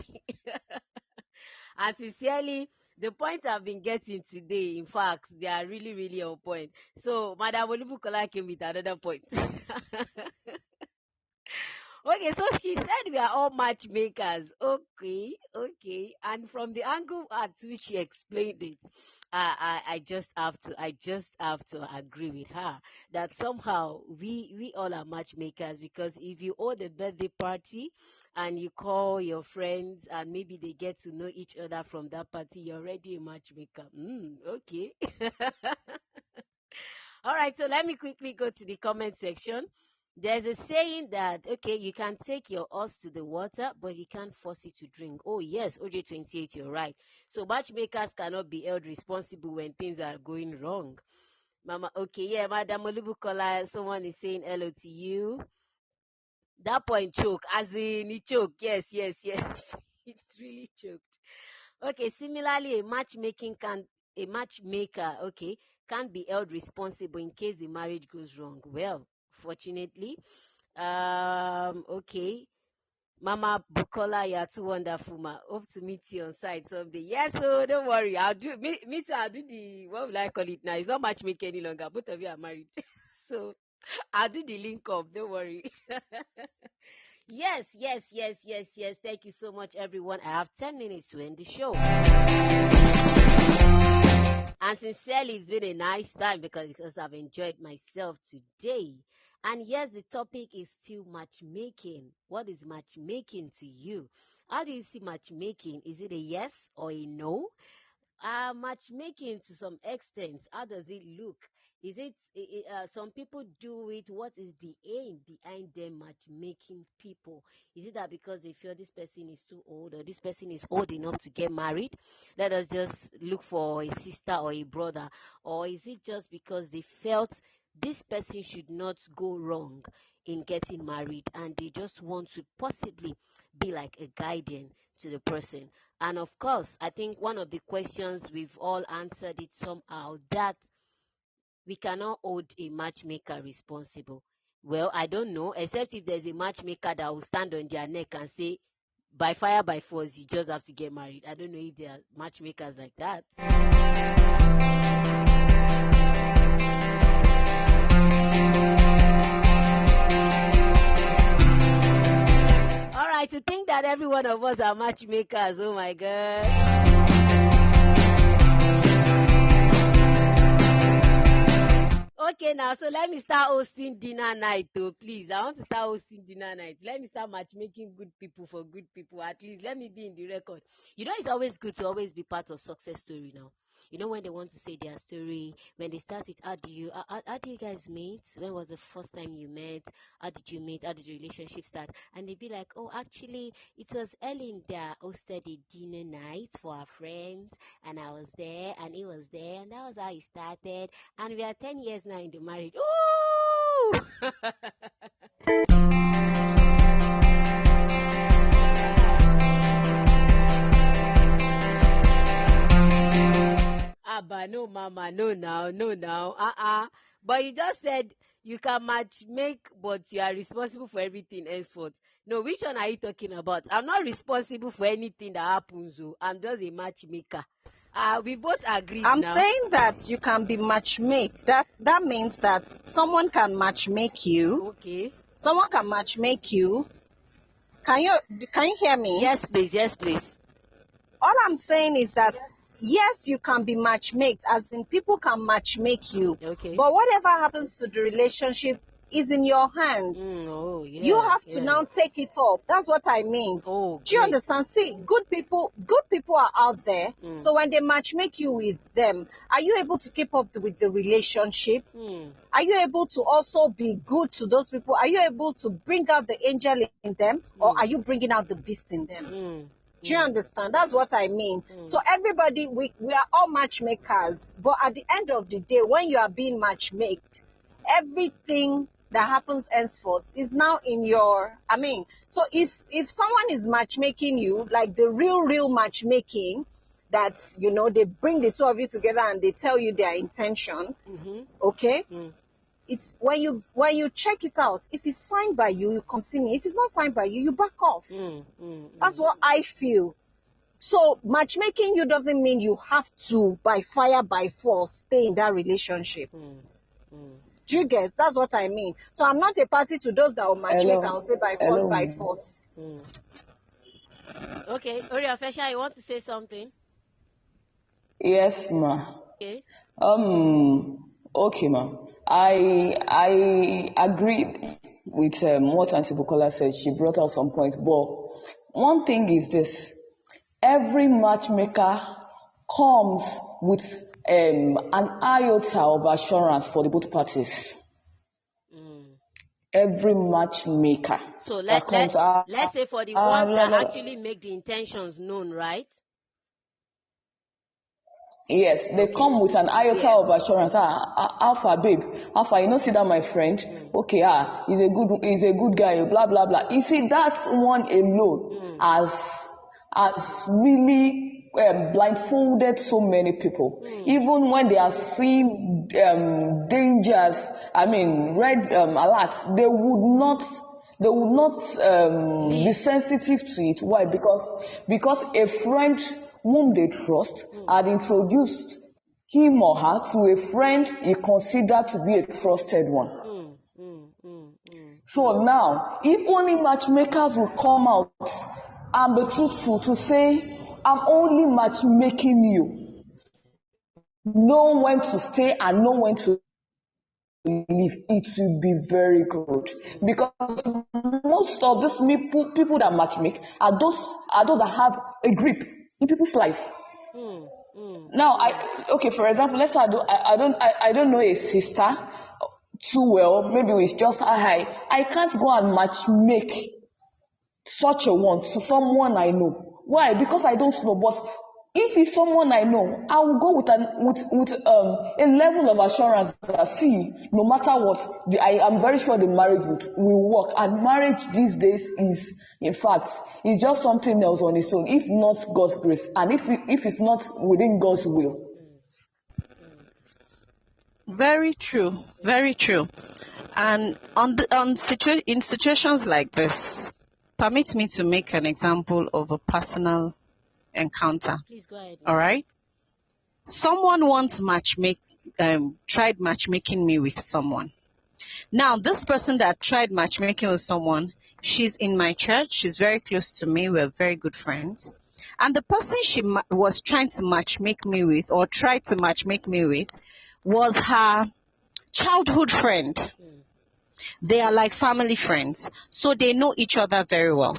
And sincerely, the points I've been getting today, in fact, they are really, really on point. So, Madam Olubukola came with another point. Okay, so she said we are all matchmakers. Okay. And from the angle at which she explained it, I just have to agree with her that somehow we all are matchmakers, because if you hold a birthday party and you call your friends and maybe they get to know each other from that party, you're already a matchmaker. Okay. All right, so let me quickly go to the comment section. There's a saying that, okay, you can take your horse to the water, but you can't force it to drink. Oh, yes, OJ28, you're right. So matchmakers cannot be held responsible when things are going wrong. Mama, okay, yeah, Madam Olubukola, someone is saying hello to you. That point choke, as in he choke. Yes. It really choked. Okay, similarly, a matchmaker, okay, can't be held responsible in case the marriage goes wrong. Well, fortunately, okay, Mama Bukola, you're too wonderful, ma. Hope to meet you on site someday. Yes, so don't worry. I'll do me too. I'll do the, what will I call it now? It's not matchmaking any longer. Both of you are married, so I'll do the link up. Don't worry. Yes. Thank you so much, everyone. I have 10 minutes to end the show. And sincerely, it's been a nice time because I've enjoyed myself today. And yes, the topic is still matchmaking. What is matchmaking to you? How do you see matchmaking? Is it a yes or a no? Matchmaking, to some extent, how does it look? Is it, some people do it? What is the aim behind them matchmaking people? Is it that because they feel this person is too old, or this person is old enough to get married, let us just look for a sister or a brother? Or is it just because they felt this person should not go wrong in getting married, and they just want to possibly be like a guardian to the person? And of course, I think one of the questions, we've all answered it somehow, that we cannot hold a matchmaker responsible. Well, I don't know, except if there's a matchmaker that will stand on their neck and say, by fire, by force, you just have to get married. I don't know if there are matchmakers like that. All right, to think that every one of us are matchmakers, oh my God. Okay, now, so let me start hosting dinner night, though, please. I want to start hosting dinner night. Let me start matchmaking good people for good people. At least let me be in the record. You know, it's always good to always be part of success story now. You know, when they want to say their story, when they start with how do you guys meet? When was the first time you met? How did you meet? How did the relationship start? And they be like, oh, actually, it was Elinda hosted a dinner night for our friends, and I was there, and he was there, and that was how it started. And we are 10 years now in the marriage. Ooh! Abba, no, mama, no now. But you just said you can match make, but you are responsible for everything henceforth. No, which one are you talking about? I'm not responsible for anything that happens. Oh. I'm just a matchmaker. We both agreed I'm now. saying that you can be matchmake. That means that someone can matchmake you. Okay. Someone can matchmake you. Can you hear me? Yes, please. Yes, please. All I'm saying is that yes, you can be matchmade, as in people can matchmake you. Okay. But whatever happens to the relationship is in your hands. Yeah, you have to now take it up. That's what I mean. Oh, do you understand? See, good people are out there. So when they matchmake you with them, are you able to keep up with the relationship? Are you able to also be good to those people? Are you able to bring out the angel in them, or are you bringing out the beast in them? Do you understand? That's what I mean. So everybody, we are all matchmakers. But at the end of the day, when you are being matchmaked, everything that happens henceforth is now in your, so if someone is matchmaking you, like the real matchmaking, that, they bring the two of you together and they tell you their intention, okay? It's when you check it out. If it's fine by you, you continue. If it's not fine by you, you back off. That's what I feel. So matchmaking you doesn't mean you have to, by fire, by force, stay in that relationship. Do you get? That's what I mean. So I'm not a party to those that will matchmake and will say by force, by force. Okay, Oriafesha, you want to say something? Yes, ma. Okay. Okay, ma. I agreed with what Auntie Bukola said. She brought out some points. But one thing is this. Every matchmaker comes with an iota of assurance for the both parties. Every matchmaker. So let's say for the ones that actually make the intentions known, right? Yes, they come with an iota of assurance. Alpha, babe, Alpha, see that my friend? Okay, he's a good guy, blah, blah, blah. You see, that one alone has really blindfolded so many people. Even when they are seeing dangers, red alerts, they would not be sensitive to it. Why? Because a friend whom they trust had introduced him or her to a friend he considered to be a trusted one. So now, if only matchmakers will come out and be truthful to say, I'm only matchmaking you, know when to stay and know when to leave, it will be very good. Because most of these people that matchmake are those that have a grip in people's life. Now, for example, let's say I don't know a sister too well. Maybe it's just I can't go and matchmake such a one to someone I know. Why? Because I don't know. But if it's someone I know, I will go with a level of assurance that, see, no matter what, I am very sure the marriage will work. And marriage these days is, in fact, it's just something else on its own, if not God's grace, and if it's not within God's will. Very true, very true. And in situations like this, permit me to make an example of a personal encounter. Please go ahead. All right. Someone once tried matchmaking me with someone. Now, this person that tried matchmaking with someone, she's in my church. She's very close to me. We're very good friends. And the person she was trying to matchmake me with, or tried to matchmake me with, was her childhood friend. They are like family friends, so they know each other very well.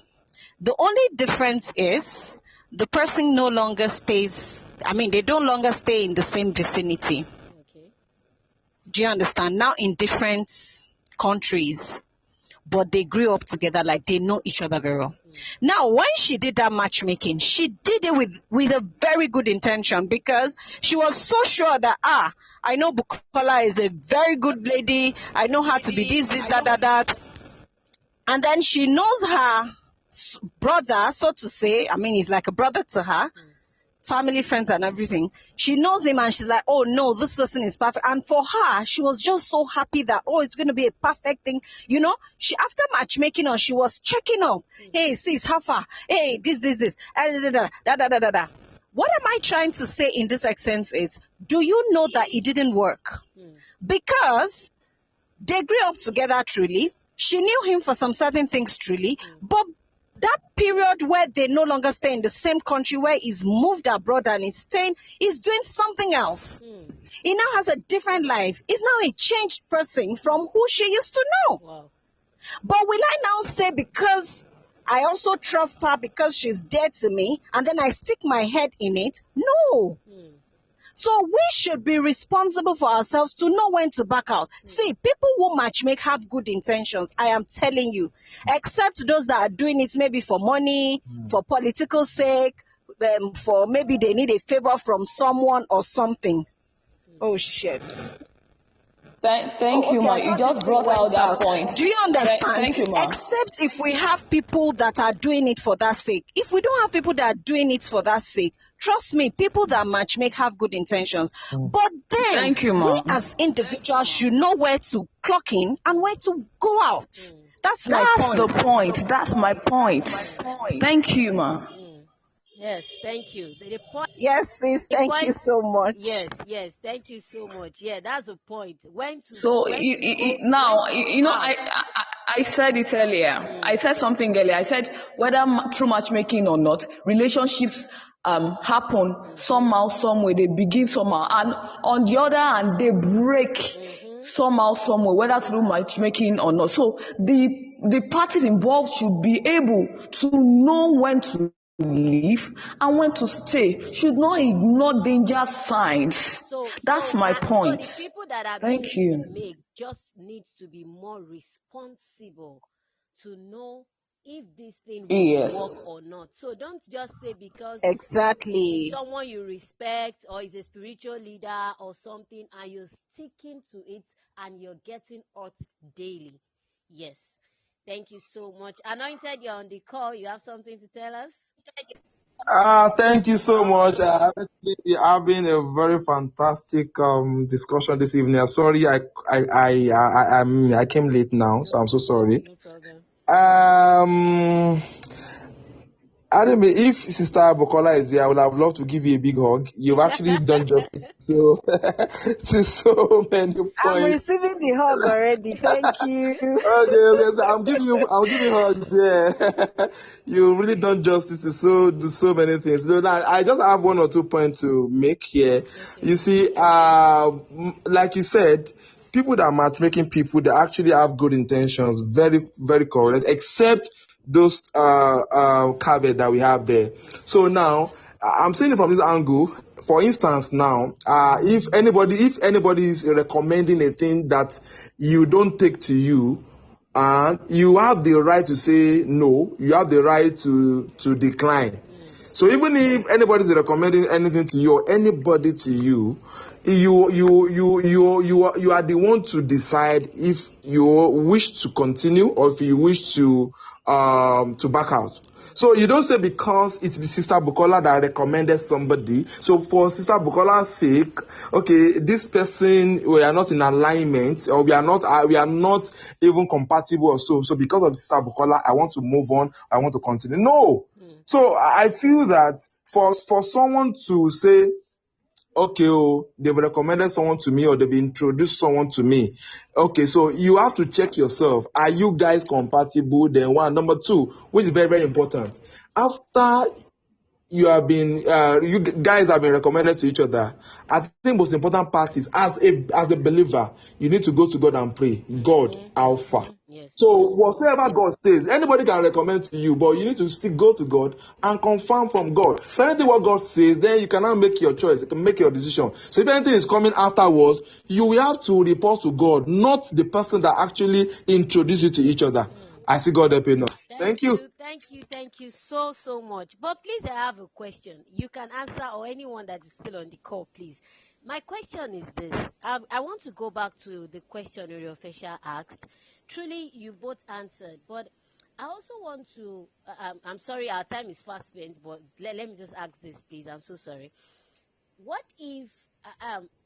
The only difference is the person no longer stays, they no longer stay in the same vicinity. Okay. Do you understand? Now in different countries, but they grew up together, like they know each other very well. Now, when she did that matchmaking, she did it with a very good intention, because she was so sure that, I know Bukola is a very good lady. I know her to be this, that. And then she knows her brother, so to say. He's like a brother to her. Family, friends, and everything. She knows him, and she's like, oh no, this person is perfect. And for her, she was just so happy that, it's going to be a perfect thing. She, after matchmaking on, she was checking up. Hey, sis, how far? Hey, this. Da. What am I trying to say in this essence is, do you know that it didn't work? Because they grew up together truly. She knew him for some certain things truly, but that period where they no longer stay in the same country, where he's moved abroad and he's doing something else. He now has a different life. He's now a changed person from who she used to know. Wow. But will I now say, because I also trust her, because she's dear to me, and then I stick my head in it? No. So we should be responsible for ourselves to know when to back out. See, people who matchmake have good intentions, I am telling you, except those that are doing it maybe for money, for political sake, for maybe they need a favor from someone or something. Oh, shit. Thank you, ma. You just brought out that point. Do you understand? Thank you, ma. Except if we have people that are doing it for that sake. If we don't have people that are doing it for that sake, trust me, people that matchmake have good intentions. But then, Thank you, ma. we as individuals should know where to clock in and where to go out. That's my point. the point. That's my point. Thank you, ma. Yes, thank you. The point. Yes, sis. Thank you so much. Yes, thank you so much. Yeah, that's the point. So I said it earlier. I said something earlier. I said whether through matchmaking or not, relationships happen somehow, some way. They begin somehow, and on the other hand, they break somehow, some way, whether through matchmaking or not. So the parties involved should be able to know when to leave and when to stay. Should not ignore danger signs. That's my point. So the people that are Thank you. make just need to be more responsible to know if this thing will work or not. So don't just say because exactly someone you respect or is a spiritual leader or something, and you're sticking to it and you're getting hurt daily. Yes. Thank you so much. Anointed, you're on the call. You have something to tell us? Thank you so much. We're having a very fantastic discussion this evening. Sorry, I came late now, so I'm so sorry. No problem. I don't know if Sister Bukola is there. I would have loved to give you a big hug. You've actually done justice to so many points. I'm receiving the hug already. Thank you. Okay. So I'm giving you hugs. Yeah. You really done justice to so many things. So now I just have one or two points to make here. Okay. You see, like you said, people that are matchmaking people, they actually have good intentions. Very, very correct. Except those caveat that we have there. So now I'm saying it from this angle. For instance, now if anybody is recommending a thing that you don't take to you, and you have the right to say no, you have the right to decline. So even if anybody is recommending anything to you or anybody to you, you are the one to decide if you wish to continue or if you wish to back out. So you don't say because it's Sister Bukola that recommended somebody. So for Sister Bukola's sake, okay, this person, we are not in alignment, or we are not even compatible or so. So because of Sister Bukola, I want to move on. I want to continue. No. So I feel that for someone to say, okay, they've recommended someone to me or they've introduced someone to me. Okay, so you have to check yourself. Are you guys compatible? Then one. Number two, which is very, very important. After you guys have been recommended to each other, I think most important part is as a believer, you need to go to God and pray. God, Alpha. Yes. So whatever God says, anybody can recommend to you, but you need to still go to God and confirm from God. So anything what God says, then you cannot make your choice. You can make your decision. So if anything is coming afterwards, you will have to report to God, not the person that actually introduced you to each other. I see God helping us. Thank you. Thank you so much. But please, I have a question. You can answer, or anyone that is still on the call, please. My question is this. I want to go back to the question Oriofesha asked. Truly, you both answered, but I also want to, I'm sorry, our time is fast spent, but let me just ask this, please. I'm so sorry. What if,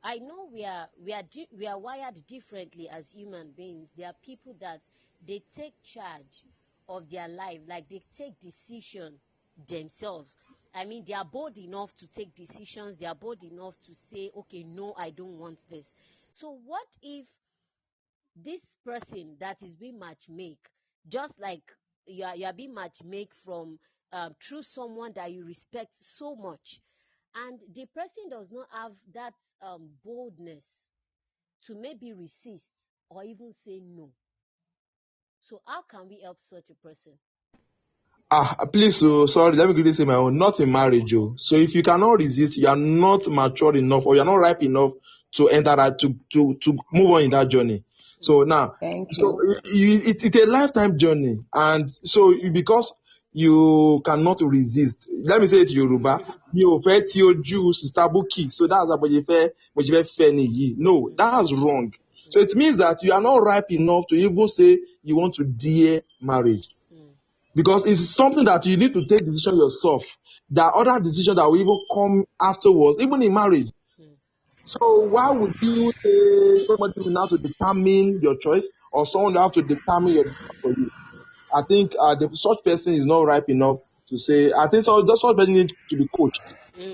I know we are wired differently as human beings. There are people that they take charge of their life, like they take decision themselves. I mean, they are bold enough to take decisions. They are bold enough to say, okay, no, I don't want this. So what if this person that is being matchmake, just like you are being matchmake from through someone that you respect so much, and the person does not have that boldness to maybe resist or even say no. So how can we help such a person? Please, sorry, let me quickly say my own. Not in marriage, oh. So if you cannot resist, you are not mature enough, or you are not ripe enough to enter that to move on in that journey. So now, Thank so you. it's a lifetime journey, and so because you cannot resist, let me say it Yoruba. You fẹ́ tí ojú Sister Buki, so that's about you fẹ́ fẹ́ nìyí. No, that's wrong. So it means that you are not ripe enough to even say you want to dare marriage. Because it's something that you need to take decision yourself. There are other decisions that will even come afterwards, even in marriage. So why would you say somebody will have to determine your choice, or someone will have to determine your decision for you? I think such person is not ripe enough to say. I think so. That such person needs to be coached,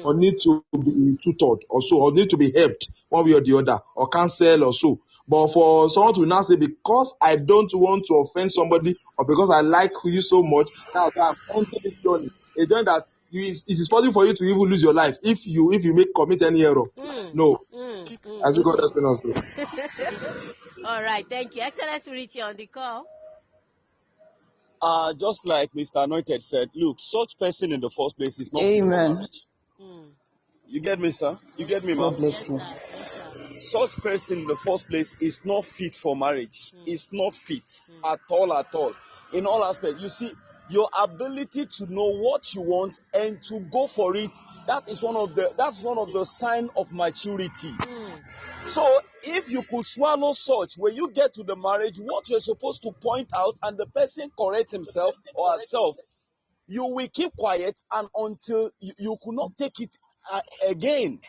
or need to be tutored, or so, or need to be helped one way or the other, or counsel or so. But for someone to now say, because I don't want to offend somebody, or because I like you so much, that's why I'm entering this journey. A journey that it is possible for you to even lose your life if you commit any error. No, as you got that All right, thank you. Excellent Richie on the call. Just like Mr. Anointed said, look, such person in the first place is not fit for Amen. marriage. You get me, sir? You get me, ma'am? God bless you. Such person in the first place is not fit for marriage. It's not fit at all. In all aspects, you see, your ability to know what you want and to go for it, that's one of the sign of maturity. So if you could swallow such, when you get to the marriage, what you're supposed to point out, and the person correct himself or herself, you will keep quiet, and until you could not take it again.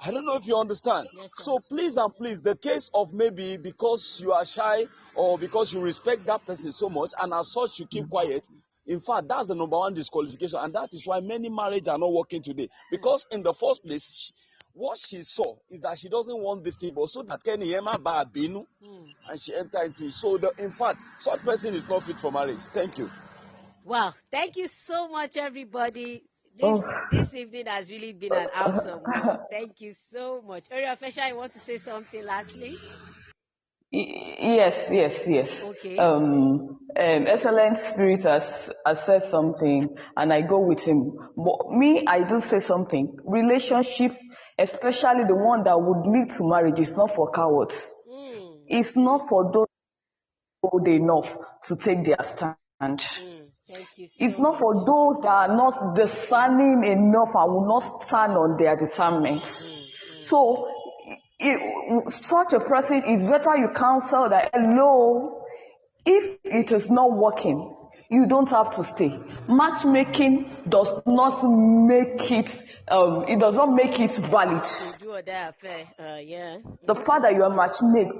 I don't know if you understand. Yes, sir. So please and please, the case of maybe because you are shy or because you respect that person so much, and as such you keep quiet. In fact, that's the number one disqualification, and that is why many marriages are not working today. Because in the first place, what she saw is that she doesn't want this thing, but so that Kenny Yema ba binu, and she entered into it. So in fact, such person is not fit for marriage. Thank you. Wow, thank you so much, everybody. Oh. This evening has really been an awesome one. Thank you so much. Oriofesha, you want to say something lastly? Yes. Okay. Excellent Spirit has said something, and I go with him. But me, I do say something. Relationship, especially the one that would lead to marriage, is not for cowards. It's not for those bold enough to take their stand. Thank you so It's not much. for those that are not discerning enough and will not stand on their discernment. So, such a person is better you counsel that, hello, if it is not working, you don't have to stay. Matchmaking does not make it, it does not make it valid. To do that affair, yeah. The fact that you are matchmaked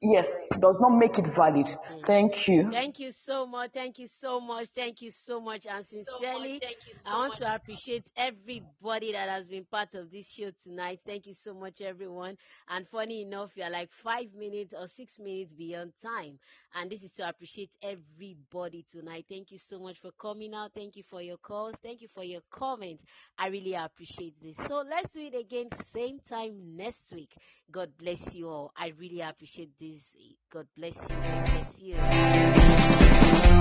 yes, does not make it valid. Thank you. Thank you so much. Thank you so much. Thank you so much. And sincerely, I want to appreciate everybody that has been part of this show tonight. Thank you so much, everyone. And funny enough, you are like 5 minutes or 6 minutes beyond time. And this is to appreciate everybody tonight. Thank you so much for coming out. Thank you for your calls. Thank you for your comments. I really appreciate this. So let's do it again, same time next week. God bless you all. I really appreciate this. God bless you. God bless you.